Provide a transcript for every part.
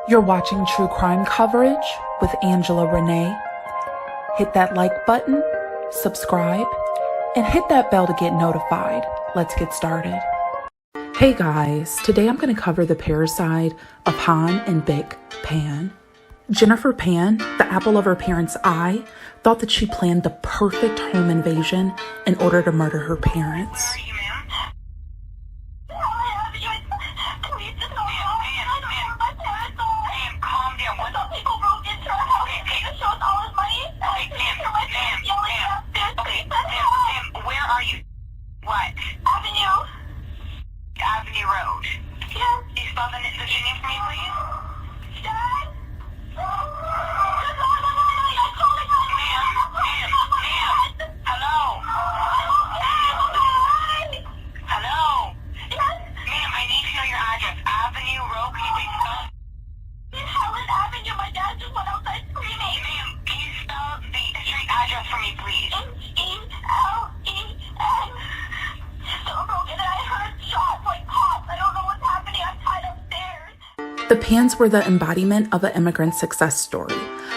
You're watching True Crime Coverage with AngelaRenee. Hit that like button, subscribe, and hit that bell to get notified. Let's get started. Hey guys, today I'm going to cover the parricide of Hann and Bich Pan. Jennifer Pan, the apple of her parents' eye, thought that she planned the perfect home invasion in order to murder her parents. Avenue Road. Yeah. You spell the name for me, please? Dad? Ma'am. Hello? Hello? Yes? Ma'am, I need to know your address. Avenue Road, can you please spell? In Helen Avenue, my dad just went outside screaming. Ma'am, can you spell the street address for me, please? H-E-L-E-N. So broken, and I heard shots like pops. I don't know what's happening. I'm tied upstairs. The Pans were the embodiment of an immigrant success story.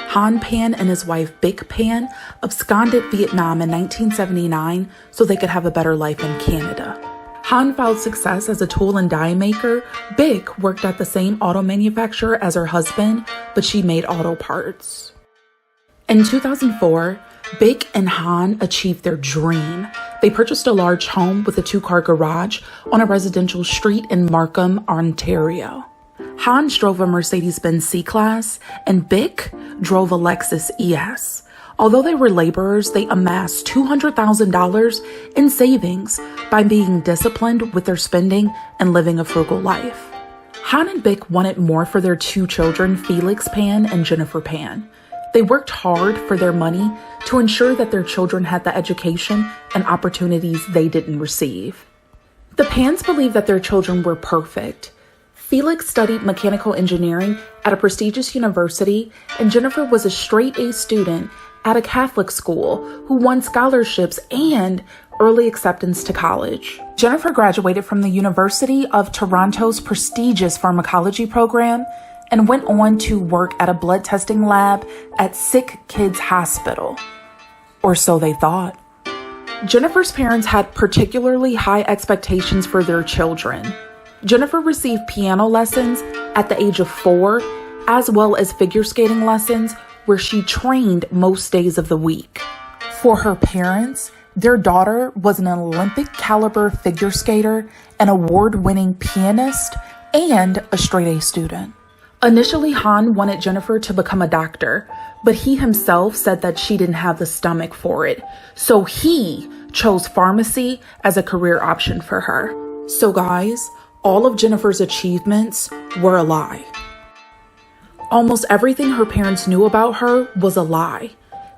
Hann Pan and his wife Bich Pan absconded Vietnam in 1979 so they could have a better life in Canada. Hann found success as a tool and die maker. Bich worked at the same auto manufacturer as her husband, but she made auto parts. In 2004, Bich and Hann achieved their dream. They purchased a large home with a 2-car garage on a residential street in Markham, Ontario. Hann drove a Mercedes-Benz C-Class and Bich drove a Lexus ES. Although they were laborers, they amassed $200,000 in savings by being disciplined with their spending and living a frugal life. Hann and Bich wanted more for their 2 children, Felix Pan and Jennifer Pan. They worked hard for their money to ensure that their children had the education and opportunities they didn't receive. The Pans believed that their children were perfect. Felix studied mechanical engineering at a prestigious university, and Jennifer was a straight-A student at a Catholic school who won scholarships and early acceptance to college. Jennifer graduated from the University of Toronto's prestigious pharmacology program and went on to work at a blood testing lab at Sick Kids Hospital. Or so they thought. Jennifer's parents had particularly high expectations for their children. Jennifer received piano lessons at the age of 4, as well as figure skating lessons where she trained most days of the week. For her parents, their daughter was an Olympic caliber figure skater, an award-winning pianist, and a straight-A student. Initially, Hann wanted Jennifer to become a doctor, but he himself said that she didn't have the stomach for it, so he chose pharmacy as a career option for her. So guys, all of Jennifer's achievements were a lie. Almost everything her parents knew about her was a lie.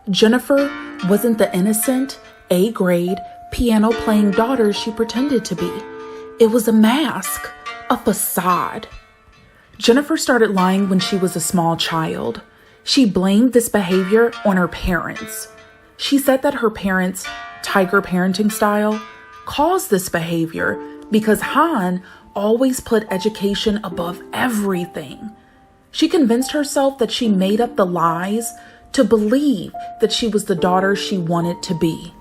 Jennifer wasn't the innocent, A-grade, piano-playing daughter she pretended to be. It was a mask, a facade. Jennifer started lying when she was a small child. She blamed this behavior on her parents. She said that her parents' tiger parenting style caused this behavior because Hann always put education above everything. She convinced herself that she made up the lies to believe that she was the daughter she wanted to be.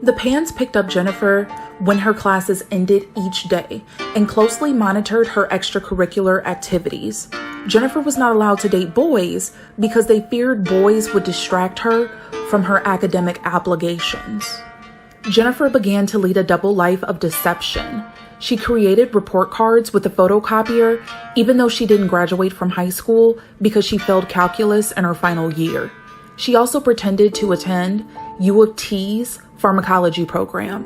The Pans picked up Jennifer when her classes ended each day and closely monitored her extracurricular activities. Jennifer was not allowed to date boys because they feared boys would distract her from her academic obligations. Jennifer began to lead a double life of deception. She created report cards with a photocopier, even though she didn't graduate from high school because she failed calculus in her final year. She also pretended to attend U of T's pharmacology program.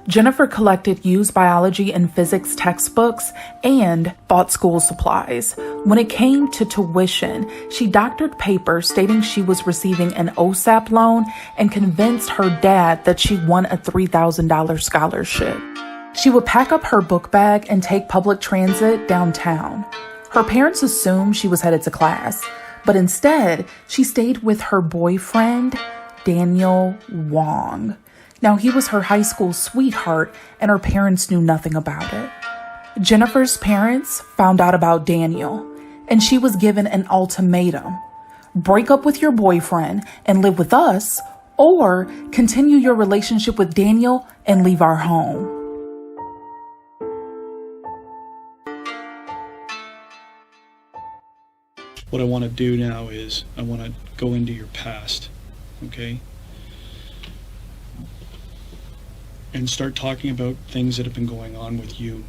Jennifer collected used biology and physics textbooks and bought school supplies. When it came to tuition, she doctored papers stating she was receiving an OSAP loan and convinced her dad that she won a $3,000 scholarship. She would pack up her book bag and take public transit downtown. Her parents assumed she was headed to class, but instead, she stayed with her boyfriend, Daniel Wong. Now, he was her high school sweetheart, and her parents knew nothing about it. Jennifer's parents found out about Daniel, and she was given an ultimatum: break up with your boyfriend and live with us, or continue your relationship with Daniel and leave our home. What I want to do now is I want to go into your past, okay? And start talking about things that have been going on with you.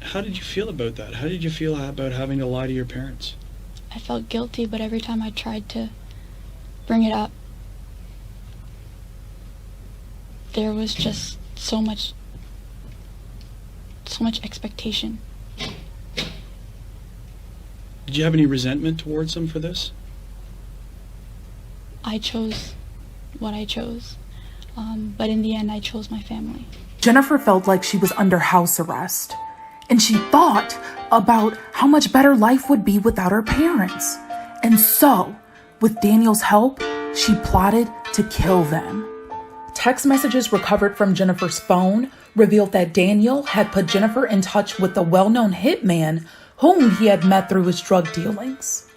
How did you feel about that? How did you feel about having to lie to your parents? I felt guilty, but every time I tried to bring it up, there was just so much expectation. Did you have any resentment towards them for this? I chose what I chose, but in the end I chose my family. Jennifer felt like she was under house arrest, and she thought about how much better life would be without her parents. And so, with Daniel's help, she plotted to kill them. Text messages recovered from Jennifer's phone revealed that Daniel had put Jennifer in touch with the well-known hitman whom he had met through his drug dealings.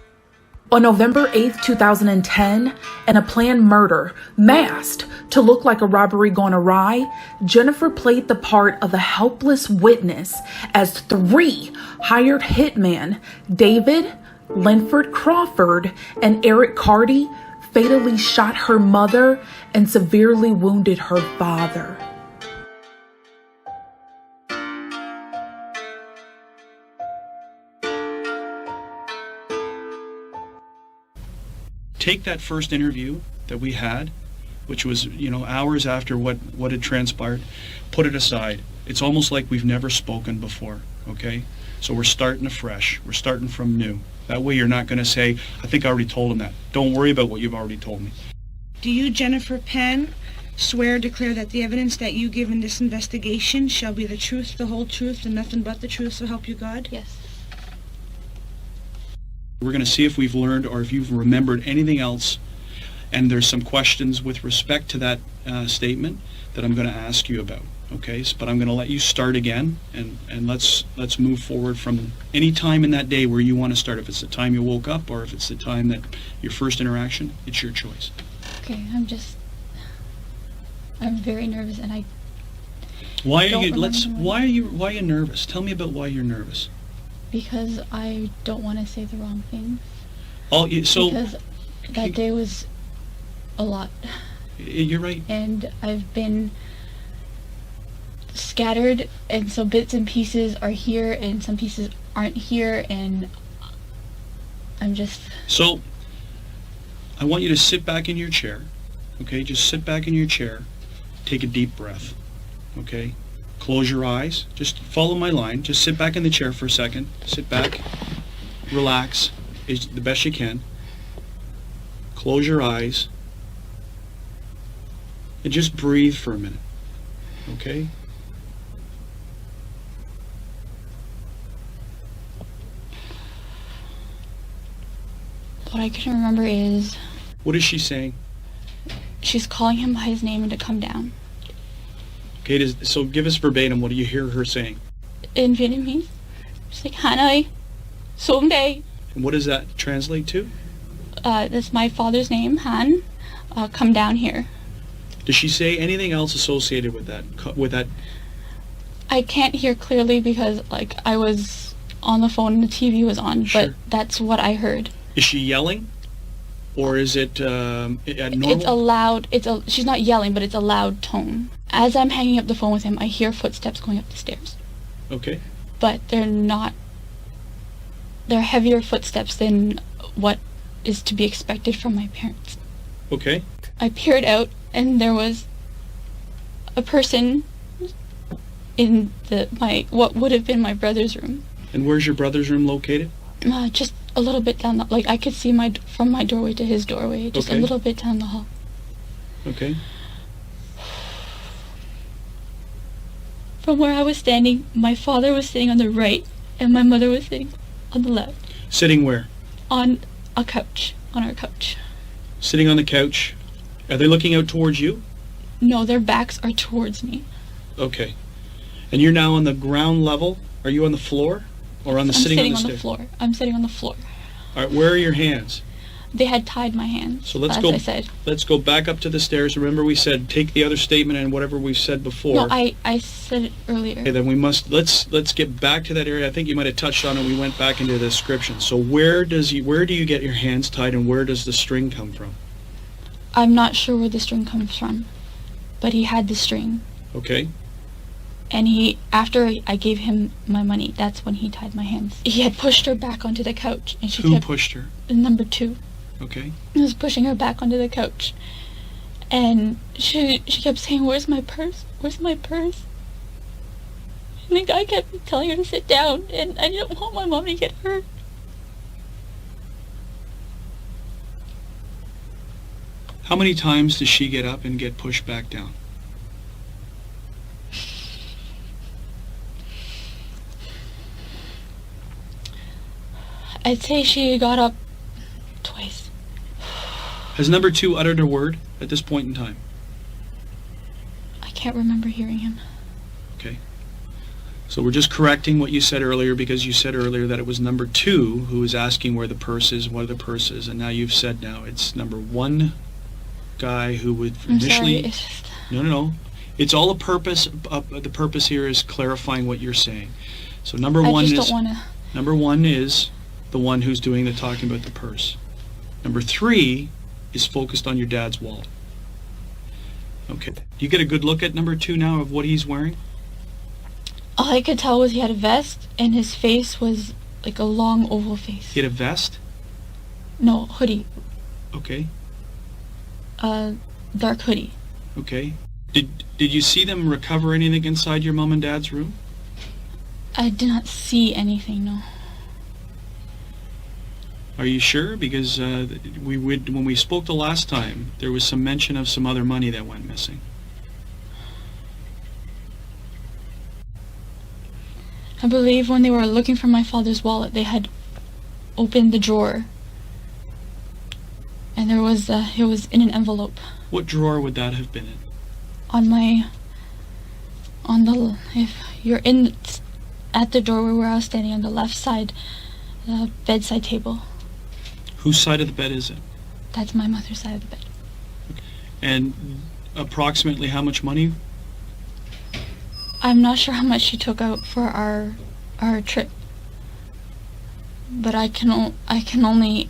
On November 8th, 2010, in a planned murder masked to look like a robbery gone awry, Jennifer played the part of a helpless witness as 3 hired hitmen, David, Linford Crawford, and Eric Carty, fatally shot her mother and severely wounded her father. Take that first interview that we had, which was, hours after what had transpired, put it aside. It's almost like we've never spoken before, okay? So we're starting afresh. We're starting from new. That way you're not going to say, I think I already told him that. Don't worry about what you've already told me. Do you, Jennifer Penn, swear or declare that the evidence that you give in this investigation shall be the truth, the whole truth, and nothing but the truth, so help you God? Yes. We're going to see if we've learned or if you've remembered anything else. And there's some questions with respect to that statement that I'm going to ask you about. Okay, but I'm going to let you start again, and let's move forward from any time in that day where you want to start. If it's the time you woke up or if it's the time that your first interaction, it's your choice. Okay, I'm very nervous, and Why are you nervous? Tell me about why you're nervous. Because I don't want to say the wrong thing. Because that day was a lot. You're right. And I've been scattered, and so bits and pieces are here and some pieces aren't here, and I'm just... So, I want you to sit back in your chair, okay? Just sit back in your chair, take a deep breath, okay? Close your eyes, just follow my line, just sit back in the chair for a second, sit back, relax, as the best you can, close your eyes, and just breathe for a minute, okay? What I can remember is... What is she saying? She's calling him by his name and to come down. Okay, so give us verbatim, what do you hear her saying? In Vietnamese, she's like, Han ơi, xuống đây. And what does that translate to? That's my father's name, Han. Come down here. Does she say anything else associated with that? I can't hear clearly because, I was on the phone and the TV was on, Sure. but that's what I heard. Is she yelling? Or is it normal? It's a loud, she's not yelling, but it's a loud tone. As I'm hanging up the phone with him, I hear footsteps going up the stairs. Okay. But they're heavier footsteps than what is to be expected from my parents. Okay. I peered out, and there was a person in what would have been my brother's room. And where's your brother's room located? Just a little bit down I could see from my doorway to his doorway, just Okay. a little bit down the hall. Okay. From where I was standing, my father was sitting on the right, and my mother was sitting on the left. Sitting where? On a couch, on our couch. Sitting on the couch. Are they looking out towards you? No, their backs are towards me. Okay. And you're now on the ground level? Are you on the floor? Or on the I'm sitting on the on the stairs? floor. I'm sitting on the floor. All right, where are your hands? They had tied my hands, So let's as go. I said. Let's go back up to the stairs. Remember, we said take the other statement and whatever we've said before. No, I said it earlier. Okay, then we must let's get back to that area. I think you might have touched on it. We went back into the description. So where do you get your hands tied, and where does the string come from? I'm not sure where the string comes from, but he had the string. Okay. And after I gave him my money, that's when he tied my hands. He had pushed her back onto the couch, and she Who kept... pushed her? Number 2. Okay. He was pushing her back onto the couch. And she kept saying, "Where's my purse? Where's my purse?" And the guy kept telling her to sit down, and I didn't want my mom to get hurt. How many times does she get up and get pushed back down? I'd say she got up twice. Has number 2 uttered a word at this point in time? I can't remember hearing him. Okay. So we're just correcting what you said earlier, because you said earlier that it was number 2 who was asking where the purse is, what the purse is, and now you've said now it's number 1 guy who would I'm initially... sorry, it's just... No. It's all a purpose. The purpose here is clarifying what you're saying. So number I one just is... don't want to... Number 1 is the one who's doing the talking about the purse. Number 3 is focused on your dad's wallet. Okay. You get a good look at number 2 now of what he's wearing? All I could tell was he had a vest, and his face was like a long oval face. He had a vest? No, hoodie. Okay. Dark hoodie. Okay. Did you see them recover anything inside your mom and dad's room? I did not see anything, no. Are you sure? Because when we spoke the last time, there was some mention of some other money that went missing. I believe when they were looking for my father's wallet, they had opened the drawer, and it was in an envelope. What drawer would that have been in? If you're at the doorway where I was standing on the left side, the bedside table. Whose side of the bed is it? That's my mother's side of the bed. And approximately how much money? I'm not sure how much she took out for our trip, but I can only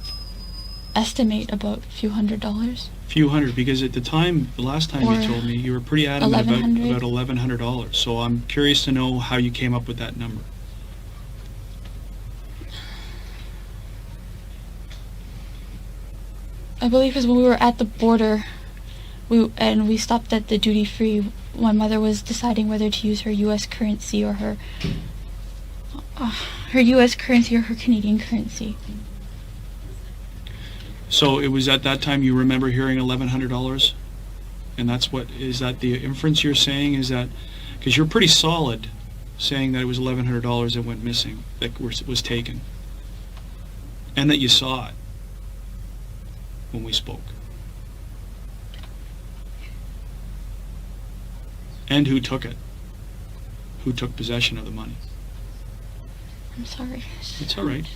estimate about a few $100s. Few hundred, because at the time, the last time you told me, you were pretty adamant about $1,100. So I'm curious to know how you came up with that number. I believe because when we were at the border, we stopped at the duty free. My mother was deciding whether to use her U.S. currency or her U.S. currency or her Canadian currency. So it was at that time you remember hearing $1,100, and is that the inference you're saying? Is that because you're pretty solid saying that it was $1,100 that went missing, that was taken, and that you saw it when we spoke, and who took it? Who took possession of the money? I'm sorry. It's all right.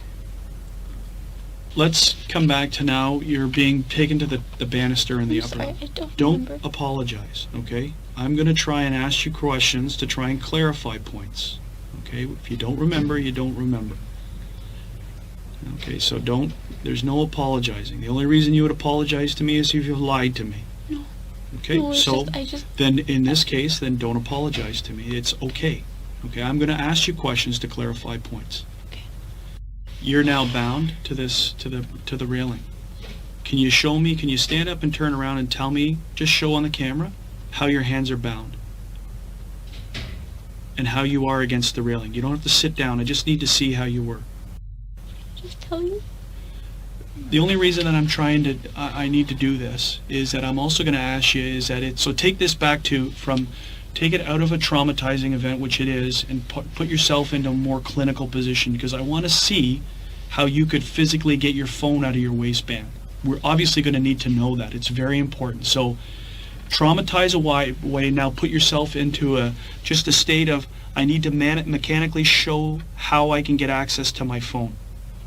Let's come back to now. You're being taken to the banister in the upper sorry, room. I don't Don't remember. apologize, okay? I'm going to try and ask you questions to try and clarify points, okay? If you don't remember, you don't remember. Okay, so there's no apologizing. The only reason you would apologize to me is if you've lied to me. No. Okay, No, it's so just- then in this case, then don't apologize to me. It's okay. Okay, I'm going to ask you questions to clarify points. Okay. You're now bound to the railing. Can you show me, can you stand up and turn around and tell me, just show on the camera, how your hands are bound? And how you are against the railing. You don't have to sit down, I just need to see how you were. Just tell you. The only reason that I'm trying to, I need to do this, is that I'm also going to ask you, is that so take this back take it out of a traumatizing event, which it is, and put yourself into a more clinical position, because I want to see how you could physically get your phone out of your waistband. We're obviously going to need to know that. It's very important. So traumatize away, now put yourself into just a state of, I need to mechanically show how I can get access to my phone.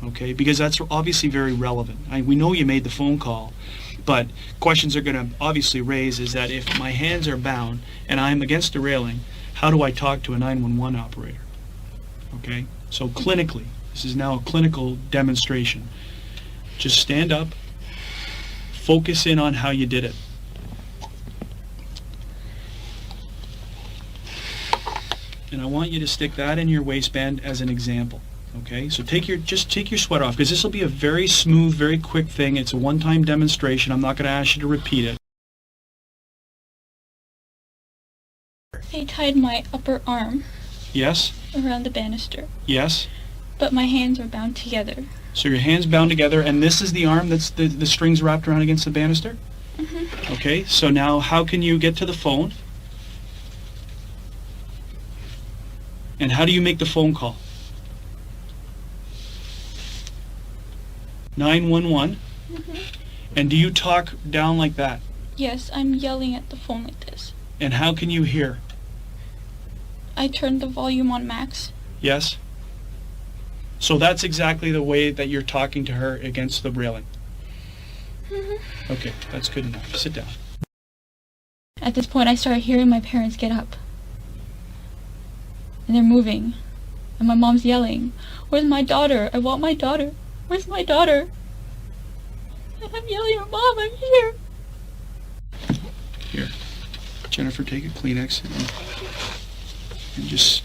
okay? Because that's obviously very relevant. We know you made the phone call, but questions are going to obviously raise is that if my hands are bound and I'm against the railing, how do I talk to a 911 operator? Okay? So clinically, this is now a clinical demonstration. Just stand up, focus in on how you did it. And I want you to stick that in your waistband as an example. Okay, so just take your sweater off, because this will be a very smooth, very quick thing. It's a one-time demonstration. I'm not going to ask you to repeat it. They tied my upper arm Yes? around the banister, Yes? but my hands were bound together. So your hands bound together, and this is the arm that's the strings wrapped around against the banister? Mm-hmm. Okay, so now how can you get to the phone? And how do you make the phone call? 911. Mm-hmm. And do you talk down like that? Yes, I'm yelling at the phone like this. And how can you hear? I turned the volume on max. Yes? So that's exactly the way that you're talking to her against the railing. Mm-hmm. Okay, that's good enough. Sit down. At this point, I started hearing my parents get up. And they're moving. And my mom's yelling, "Where's my daughter? I want my daughter. Where's my daughter?" And I'm yelling, "Mom, I'm here." Here. Jennifer, take a Kleenex and just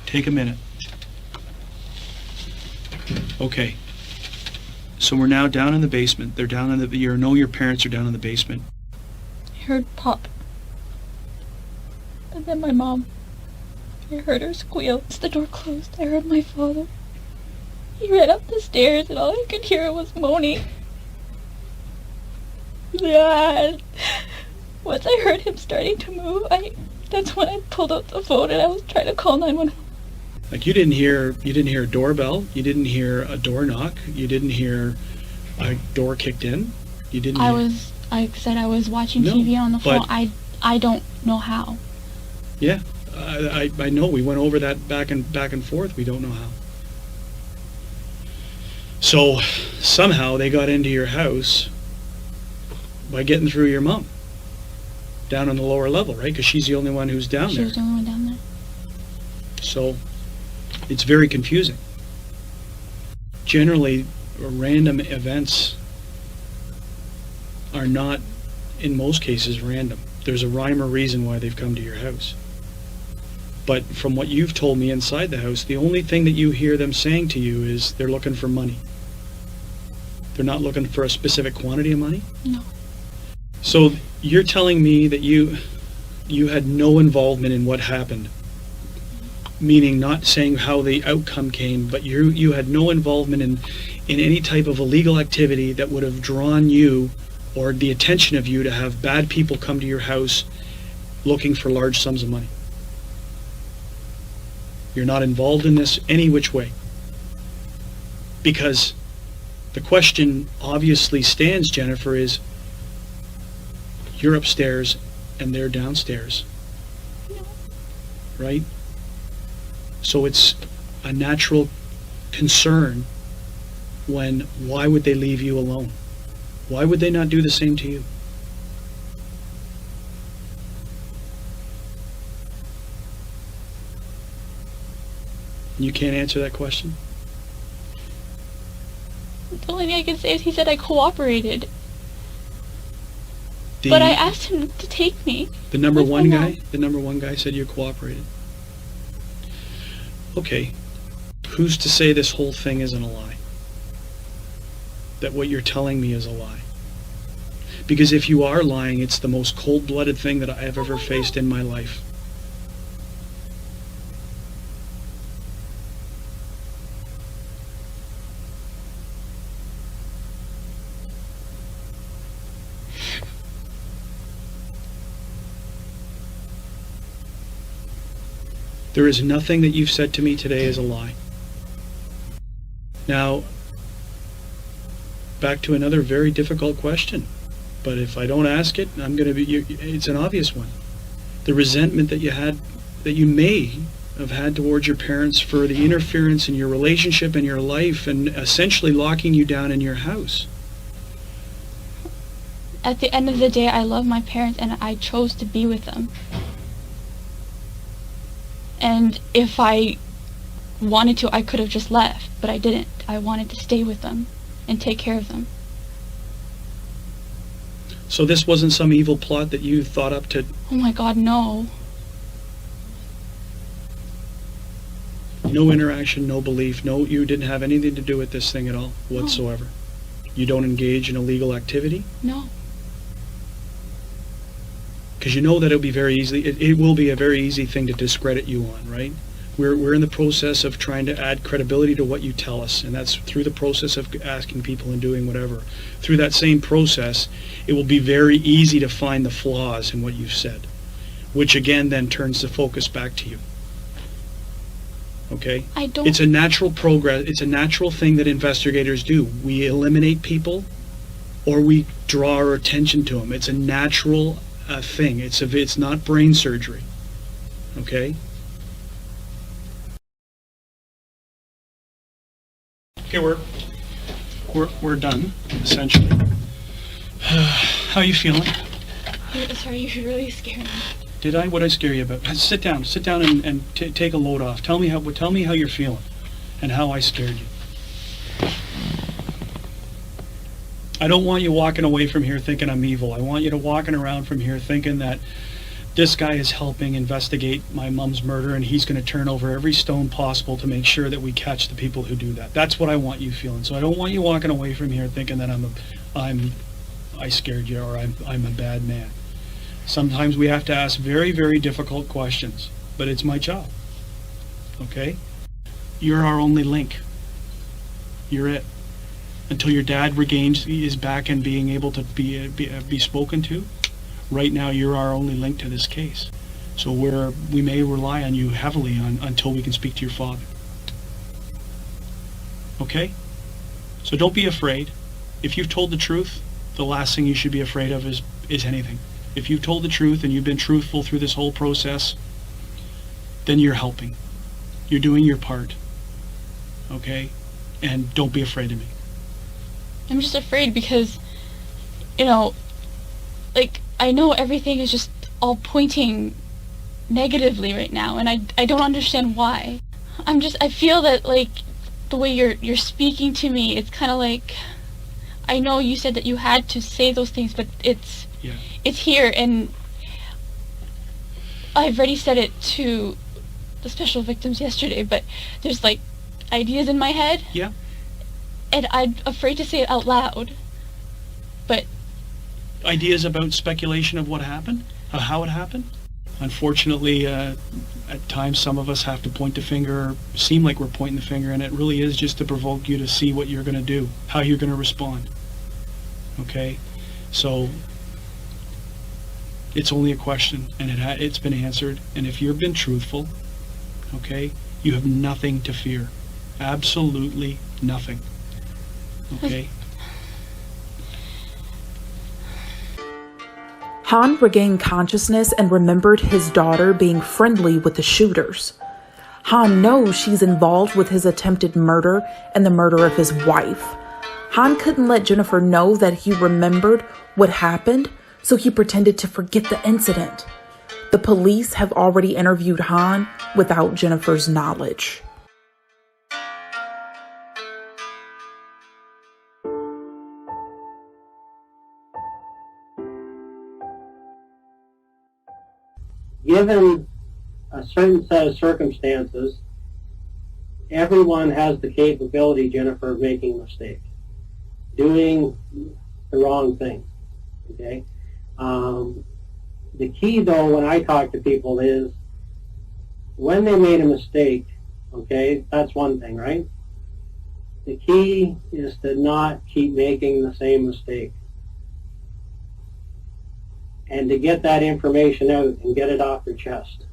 take a minute. Okay. So we're now down in the basement. They're down in the... You know your parents are down in the basement. I heard pop. And then my mom. I heard her squeal. As the door closed, I heard my father. He ran up the stairs and all I could hear was moaning. Yeah. Once I heard him starting to move, that's when I pulled out the phone and I was trying to call 911. Like you didn't hear a doorbell, you didn't hear a door knock, you didn't hear a door kicked in, you didn't hear... I said I was watching No, TV on the phone. but- I don't know how. Yeah, I know. We went over that back and forth. We don't know how. So somehow they got into your house by getting through your mom down on the lower level, right? Because she's the only one who's down She there. was the only one down there. So it's very confusing. Generally, random events are not, in most cases, random. There's a rhyme or reason why they've come to your house. But from what you've told me inside the house, the only thing that you hear them saying to you is they're looking for money. They're not looking for a specific quantity of money? No. So you're telling me that you had no involvement in what happened, meaning not saying how the outcome came, but you had no involvement in any type of illegal activity that would have drawn you or the attention of you to have bad people come to your house looking for large sums of money. You're not involved in this any which way. Because the question obviously stands, Jennifer, is you're upstairs and they're downstairs. No. Right? So it's a natural concern why would they leave you alone? Why would they not do the same to you? You can't answer that question? The only thing I can say is he said I cooperated. But I asked him to take me. The number with my one mom. guy? The number one guy said you cooperated. Okay. Who's to say this whole thing isn't a lie? That what you're telling me is a lie? Because if you are lying, it's the most cold-blooded thing that I have ever faced in my life. There is nothing that you've said to me today is a lie. Now, back to another very difficult question. But if I don't ask it, it's an obvious one. The resentment that you had, that you may have had towards your parents for the interference in your relationship and your life and essentially locking you down in your house. At the end of the day, I love my parents and I chose to be with them. And if I wanted to, I could have just left, but I didn't. I wanted to stay with them and take care of them. So this wasn't some evil plot that you thought up to... Oh my God, no. No interaction, no belief, no, you didn't have anything to do with this thing at all, whatsoever. No. You don't engage in illegal activity? No. Because you know that it'll be very easy, it will be a very easy thing to discredit you on, right? We're in the process of trying to add credibility to what you tell us, and that's through the process of asking people and doing whatever. Through that same process, it will be very easy to find the flaws in what you've said, which again then turns the focus back to you. Okay? It's a natural progress. It's a natural thing that investigators do. We eliminate people, or we draw our attention to them. It's a natural thing. It's not brain surgery. Okay? Okay, we're done essentially. How are you feeling? Sorry, you really scared me. Did I? What did I scare you about? Sit down and take a load off. Tell me how you're feeling, and how I scared you. I don't want you walking away from here thinking I'm evil. I want you to walking around from here thinking that this guy is helping investigate my mom's murder, and he's going to turn over every stone possible to make sure that we catch the people who do that. That's what I want you feeling. So I don't want you walking away from here thinking that I scared you, or I'm a bad man. Sometimes we have to ask very, very difficult questions, but it's my job. Okay? You're our only link. You're it. Until your dad is back and being able to be spoken to, right now you're our only link to this case. So we may rely on you heavily until we can speak to your father. Okay? So don't be afraid. If you've told the truth, the last thing you should be afraid of is anything. If you've told the truth and you've been truthful through this whole process, then you're helping. You're doing your part. Okay? And don't be afraid of me. I'm just afraid because, I know everything is just all pointing negatively right now, and I don't understand why. I feel that, the way you're speaking to me, it's kind of like, I know you said that you had to say those things, but it's here, and I've already said it to the special victims yesterday, but there's, ideas in my head. Yeah. And I'm afraid to say it out loud, but... Ideas about speculation of what happened? Of how it happened? Unfortunately, at times some of us have to point the finger, or seem like we're pointing the finger, and it really is just to provoke you to see what you're going to do, how you're going to respond. Okay? So, it's only a question, and it's been answered, and if you've been truthful, okay, you have nothing to fear. Absolutely nothing. Okay. Hann regained consciousness and remembered his daughter being friendly with the shooters. Hann knows she's involved with his attempted murder and the murder of his wife. Hann couldn't let Jennifer know that he remembered what happened, so he pretended to forget the incident. The police have already interviewed Hann without Jennifer's knowledge. Given a certain set of circumstances, everyone has the capability, Jennifer, of making a mistake, doing the wrong thing. Okay. The key, though, when I talk to people is when they made a mistake. Okay, that's one thing, right? The key is to not keep making the same mistake, and to get that information out and get it off your chest.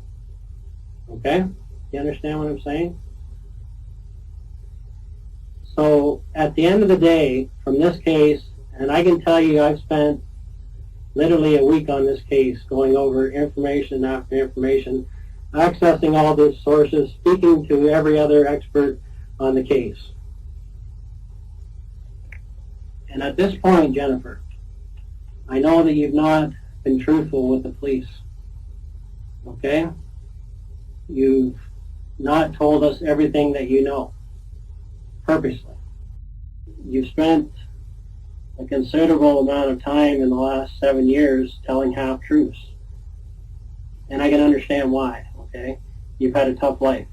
Okay? You understand what I'm saying? So at the end of the day, from this case, and I can tell you I've spent literally a week on this case going over information after information. accessing all the sources, speaking to every other expert on the case. And at this point, Jennifer, I know that you've not been truthful with the police. Okay? You've not told us everything that you know, purposely. You've spent a considerable amount of time in the last 7 years telling half-truths. And I can understand why, okay? You've had a tough life.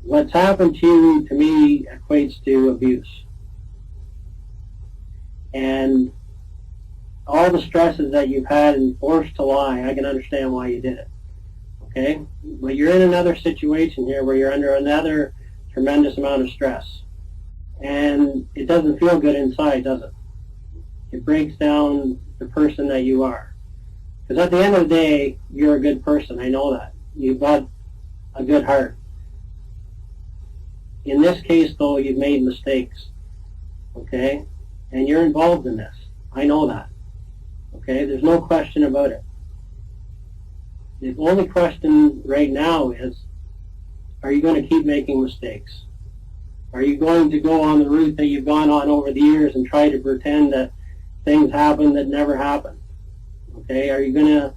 What's happened to you, to me, equates to abuse. And all the stresses that you've had and forced to lie, I can understand why you did it. Okay? But you're in another situation here where you're under another tremendous amount of stress. And it doesn't feel good inside, does it? It breaks down the person that you are. Because at the end of the day, you're a good person. I know that. You've got a good heart. In this case, though, you've made mistakes. Okay? And you're involved in this. I know that. Okay? There's no question about it. The only question right now is, are you going to keep making mistakes? Are you going to go on the route that you've gone on over the years and try to pretend that things happen that never happened? Okay? Are you going to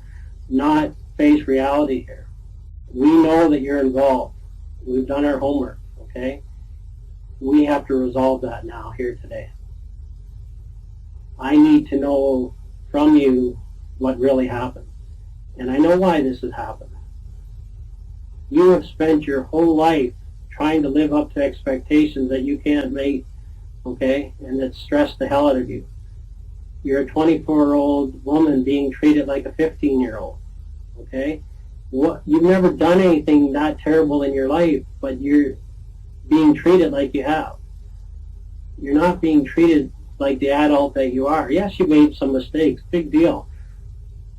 not face reality here? We know that you're involved. We've done our homework. Okay? We have to resolve that now, here today. I need to know from you what really happened. And I know why this has happened. You have spent your whole life trying to live up to expectations that you can't make, okay, and that stress the hell out of you. You're a 24-year-old woman being treated like a 15-year-old, okay? You've never done anything that terrible in your life, but you're being treated like you have. You're not being treated like the adult that you are. Yes, you made some mistakes, big deal.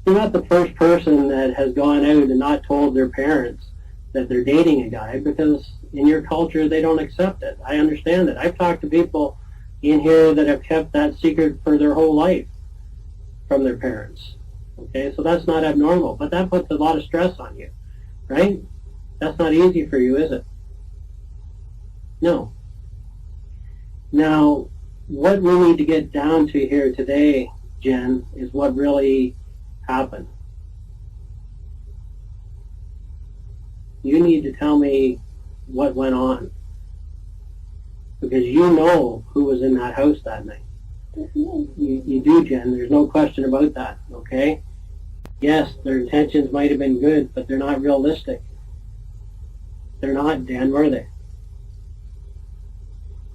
You're not the first person that has gone out and not told their parents that they're dating a guy, because in your culture they don't accept it. I understand it. I've talked to people in here that have kept that secret for their whole life from their parents. Okay, so that's not abnormal, but that puts a lot of stress on you, right? That's not easy for you, is it? No. Now, what we need to get down to here today, Jen, is what really happened. You need to tell me what went on, because you know who was in that house that night. You do, Jen. There's no question about that, okay? Yes, their intentions might have been good, but they're not realistic. They're not, Dan, were they?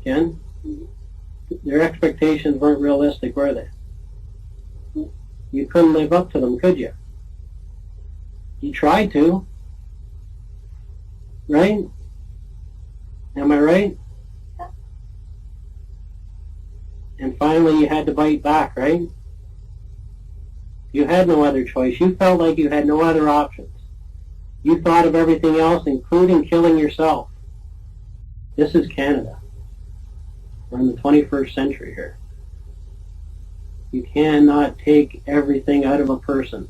Jen? Their expectations weren't realistic, were they? You couldn't live up to them, could you? You tried to. Right? Am I right? And finally you had to bite back, right? You had no other choice. You felt like you had no other options. You thought of everything else, including killing yourself. This is Canada. We're in the 21st century here. You cannot take everything out of a person.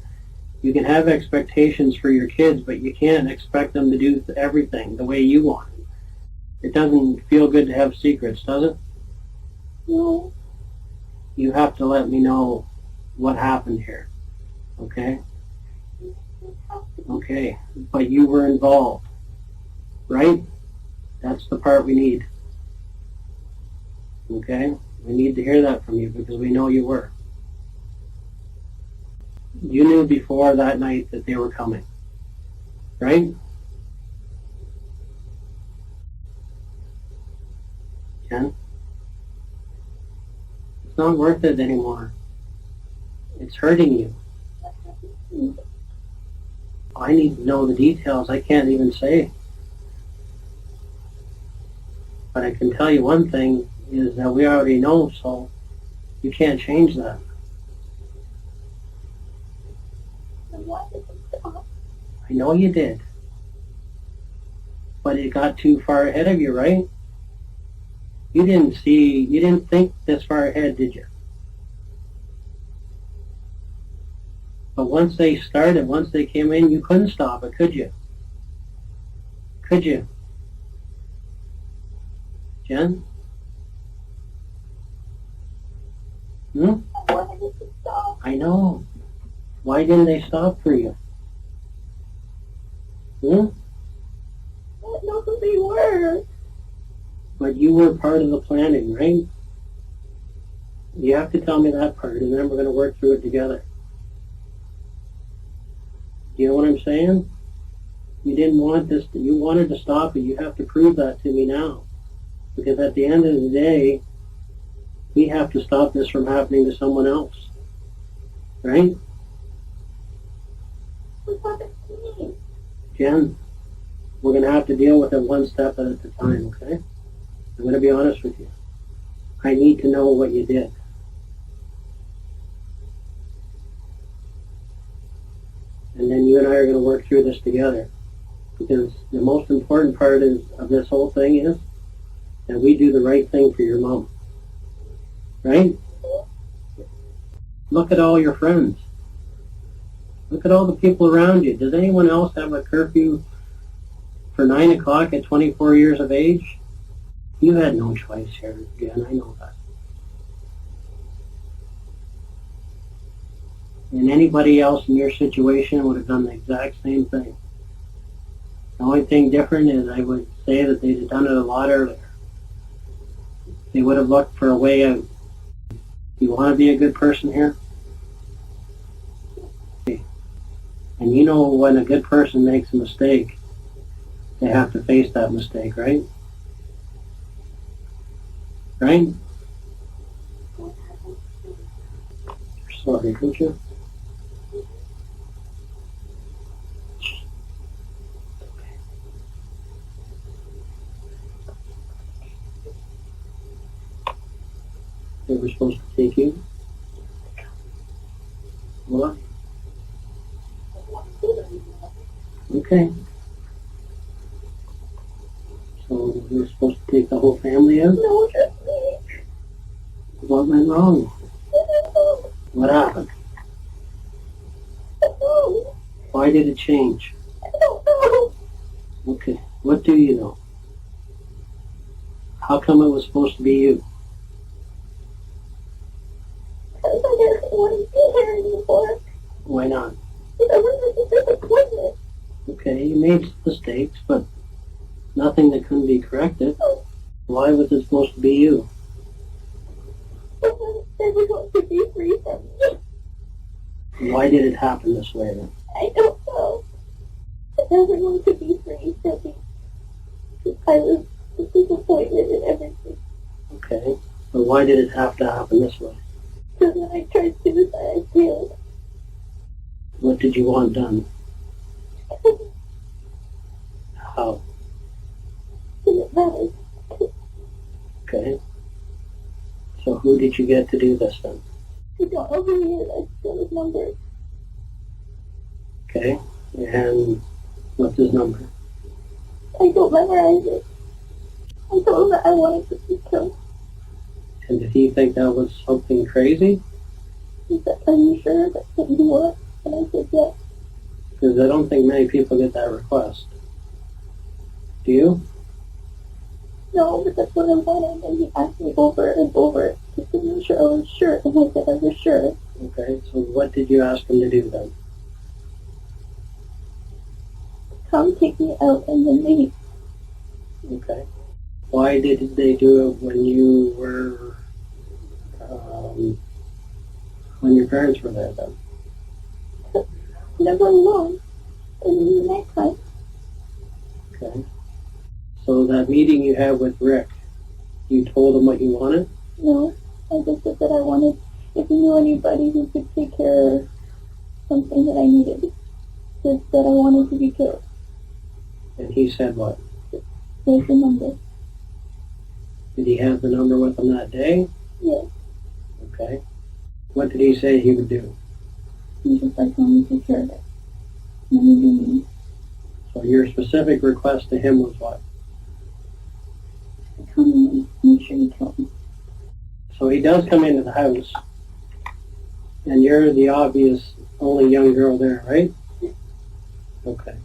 You can have expectations for your kids, but you can't expect them to do everything the way you want. It doesn't feel good to have secrets, does it? No. You have to let me know what happened here, okay? Okay, but you were involved, right? That's the part we need, okay? We need to hear that from you because we know you were. You knew before that night that they were coming, right? Ken? It's not worth it anymore. It's hurting you. I need to know the details. I can't even say. But I can tell you one thing is that we already know, so you can't change that. I know you did. But it got too far ahead of you, right? You didn't think this far ahead, did you? But once they started, once they came in, you couldn't stop it, could you? Could you? Jen? Hmm? I wanted it to stop. I know. Why didn't they stop for you? Hmm? I didn't know who they were. But you were part of the planning, right? You have to tell me that part, and then we're going to work through it together. You know what I'm saying? You didn't want this, you wanted to stop it. You have to prove that to me now. Because at the end of the day, we have to stop this from happening to someone else. Right? What happened to me? Jen, we're going to have to deal with it one step at a time, okay? I'm going to be honest with you. I need to know what you did. And then you and I are going to work through this together. Because the most important part of this whole thing is that we do the right thing for your mom. Right? Look at all your friends. Look at all the people around you. Does anyone else have a curfew for 9 o'clock at 24 years of age? You had no choice here, Jen. I know that. And anybody else in your situation would have done the exact same thing. The only thing different is I would say that they'd have done it a lot earlier. They would have looked for a way out. You want to be a good person here? And you know when a good person makes a mistake, they have to face that mistake, right? Right? You're sorry, didn't you? They were supposed to take you? What? Okay. So we were supposed to take the whole family out? No, just me. What went wrong? What happened? I don't know. Why did it change? I don't know. Okay. What do you know? How come it was supposed to be you? Because I didn't want to be here anymore. Why not? Because I was a disappointment. Okay, you made mistakes, but nothing that couldn't be corrected. Why was it supposed to be you? Because I was going to be free from me. Why did it happen this way then? I don't know. I never wanted to be free from me. I was disappointed in everything. Okay, but why did it have to happen this way? Because when I tried suicide, I failed. What did you want done? How? Didn't matter. Okay. So who did you get to do this then? I don't know who he is. I still his number. Okay. And what's his number? I don't memorize it. I told him that I wanted to be killed. And did he think that was something crazy? He said, "Are you sure that's what you want?" And I said, "Yes." Because I don't think many people get that request. Do you? No, but that's what I wanted. And he asked me over and over just to make sure I was sure. And I said, "I was sure." Okay, so what did you ask him to do then? Come take me out and then leave. Okay. Why did they do it when you were, when your parents were there then? Never alone. And in the next time, Okay. So that meeting you had with Rick, you told him what you wanted? no. I just said that I wanted, if he knew anybody who could take care of something that I needed, just that I wanted to be killed. And he said what? There's the number. Did he have the number with him that day? Yes. Okay. What did he say he would do? He just like wanted to take care of it. And then he did me. So your specific request to him was what? Come in and make sure you kill me. So he does come into the house, and you're the obvious only young girl there, right? Okay.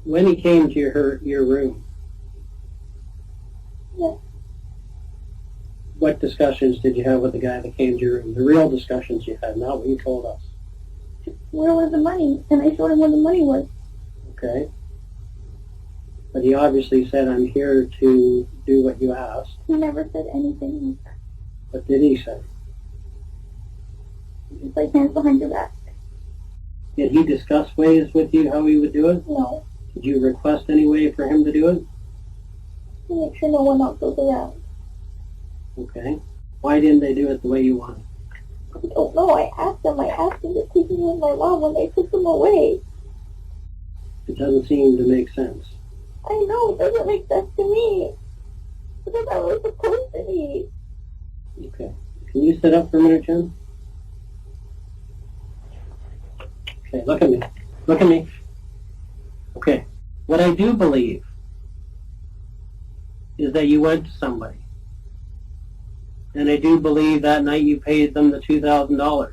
When he came to your room, Yes. what discussions did you have with the guy that came to your room? The real discussions you had, not what you told us. Where was the money? And I showed him where the money was. Okay. But he obviously said, I'm here to do what you asked. He never said anything. What did he say? Just like hands behind your back. Did he discuss ways with you how he would do it? No. Did you request any way for him to do it? To make sure no one else goes around. Okay. Why didn't they do it the way you wanted? I don't know. I asked them to keep me with my mom when they took them away. It doesn't seem to make sense. I know, it doesn't make sense to me. Because I was supposed to be. Okay. Can you sit up for a minute, Jen? Okay, look at me. Look at me. Okay. What I do believe is that you went to somebody. And I do believe that night you paid them the $2,000.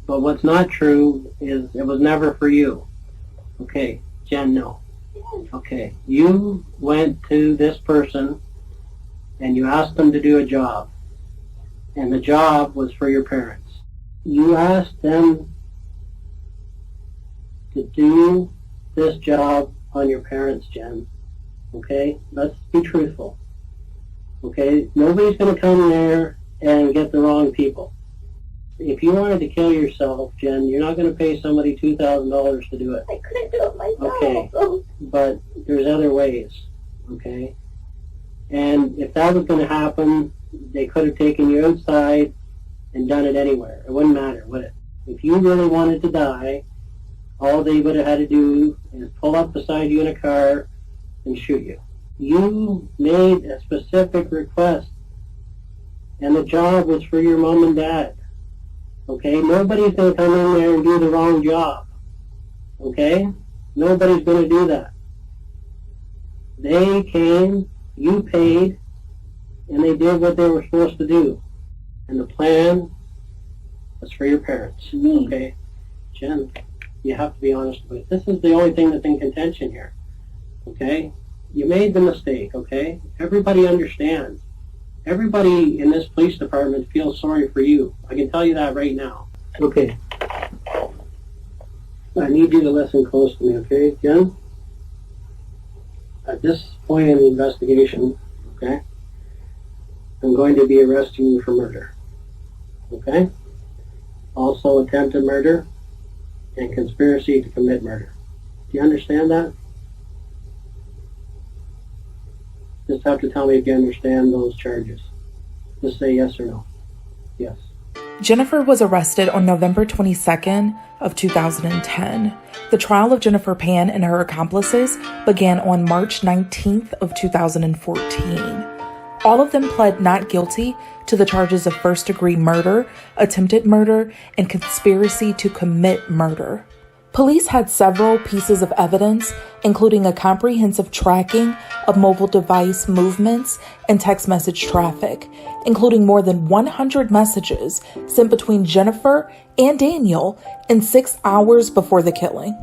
But what's not true is it was never for you. Okay, Jen, no. Okay, you went to this person and you asked them to do a job. And the job was for your parents. You asked them to do this job on your parents, Jen. Okay? Let's be truthful. Okay? Nobody's going to come there and get the wrong people. If you wanted to kill yourself, Jen, you're not going to pay somebody $2,000 to do it. I couldn't do it myself. Okay. So. But there's other ways. Okay? And if that was going to happen, they could have taken you outside and done it anywhere. It wouldn't matter, would it? If you really wanted to die, all they would have had to do is pull up beside you in a car and shoot you. You made a specific request, and the job was for your mom and dad. Okay? Nobody's going to come in there and do the wrong job. Okay? Nobody's going to do that. They came, you paid, and they did what they were supposed to do. And the plan was for your parents. Me. Okay? Jen, you have to be honest with it. This is the only thing that's in contention here. Okay? You made the mistake, okay? Everybody understands. Everybody in this police department feels sorry for you. I can tell you that right now. Okay. I need you to listen close to me, okay, Jen? At this point in the investigation, okay, I'm going to be arresting you for murder. Okay? Also attempted murder and conspiracy to commit murder. Do you understand that? Just have to tell me if you understand those charges. Just say yes or no. Yes. Jennifer was arrested on November 22nd of 2010. The trial of Jennifer Pan and her accomplices began on March 19th of 2014. All of them pled not guilty to the charges of first-degree murder, attempted murder, and conspiracy to commit murder. Police had several pieces of evidence, including a comprehensive tracking of mobile device movements and text message traffic, including more than 100 messages sent between Jennifer and Daniel in 6 hours before the killing.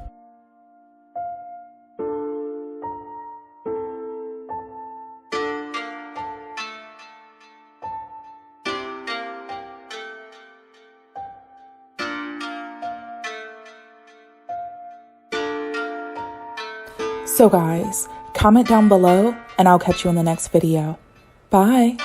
So guys, comment down below and I'll catch you in the next video. Bye.